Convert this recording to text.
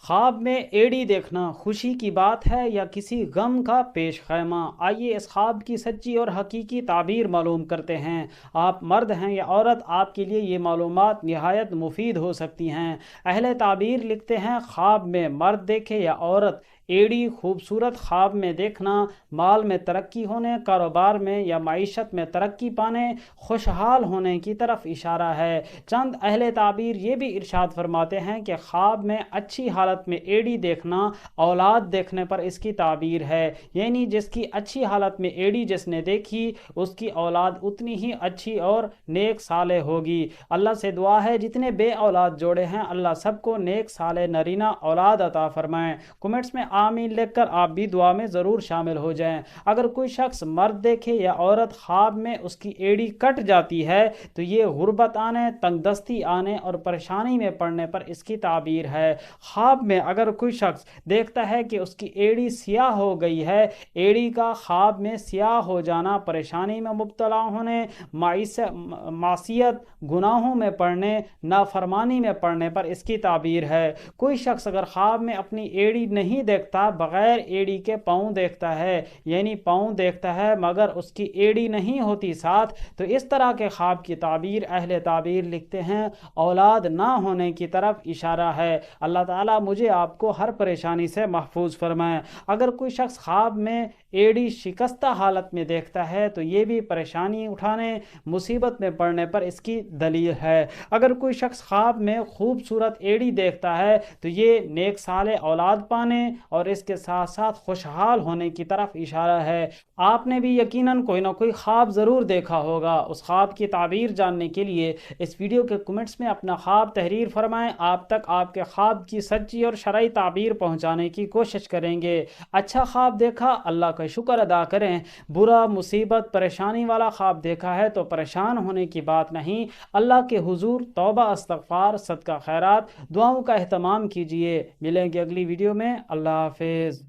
ख्वाब में एड़ी देखना खुशी की बात है या किसी गम का पेश खैमा। आइए इस ख्वाब की सच्ची और हकीकी ताबीर मालूम करते हैं। आप मर्द हैं या औरत, आपके लिए ये मालूमात निहायत मुफीद हो सकती हैं। अहले ताबीर लिखते हैं, ख्वाब में मर्द देखे या औरत, एड़ी खूबसूरत ख्वाब में देखना माल में तरक्की होने, कारोबार में या माइशत में तरक्की पाने, खुशहाल होने की तरफ इशारा है। चंद अहले ताबीर ये भी इरशाद फरमाते हैं कि ख्वाब में अच्छी हालत में एड़ी देखना औलाद देखने पर इसकी ताबीर है, यानी जिसकी अच्छी हालत में एड़ी जिसने देखी उसकी औलाद उतनी ही अच्छी और नेक साले होगी। अल्लाह से दुआ है जितने बे औलाद जोड़े हैं अल्लाह सबको नेक साले नरीना औलाद अता फरमाएं। कमेंट्स में आमीन लिखकर आप भी दुआ में ज़रूर शामिल हो जाएं। अगर कोई शख्स मर्द देखे या औरत ख्वाब में उसकी एड़ी कट जाती है तो ये गुर्बत आने, तंगदस्ती आने और परेशानी में पड़ने पर इसकी ताबीर है। ख्वाब में अगर कोई शख्स देखता है कि उसकी एड़ी सियाह हो गई है, एड़ी का ख्वाब में सियाह हो जाना परेशानी में मुब्तला होने, मासियत गुनाहों में पड़ने, नाफरमानी में पड़ने पर इसकी ताबीर है। कोई शख्स अगर ख्वाब में अपनी एड़ी नहीं देखता, बगैर एड़ी के पाँव देखता है, यानी पाँव देखता है मगर उसकी एड़ी नहीं होती साथ, तो इस तरह के ख्वाब की ताबीर अहले ताबीर लिखते हैं औलाद ना होने की तरफ इशारा है। अल्लाह ताला मुझे आपको हर परेशानी से महफूज फरमाए। अगर कोई शख्स ख्वाब में एड़ी शिकस्ता हालत में देखता है तो ये भी परेशानी उठाने, मुसीबत में पड़ने पर इसकी दलील है। अगर कोई शख्स ख्वाब में खूबसूरत एड़ी देखता है तो ये नेक साले औलाद पाने और इसके साथ साथ खुशहाल होने की तरफ इशारा है। आपने भी यकीनन कोई ना कोई ख्वाब ज़रूर देखा होगा। उस ख्वाब की ताबीर जानने के लिए इस वीडियो के कमेंट्स में अपना ख्वाब तहरीर फरमाएं। आप तक आपके ख्वाब की सच्ची और शरई ताबीर पहुंचाने की कोशिश करेंगे। अच्छा ख्वाब देखा, अल्लाह का शुक्र अदा करें। बुरा, मुसीबत, परेशानी वाला ख्वाब देखा है तो परेशान होने की बात नहीं। अल्लाह के हुजूर तौबा, इस्तगफार, सदका खैरात, दुआओं का एहतमाम कीजिए। मिलेंगे अगली वीडियो में। अल्लाह हाफिज़।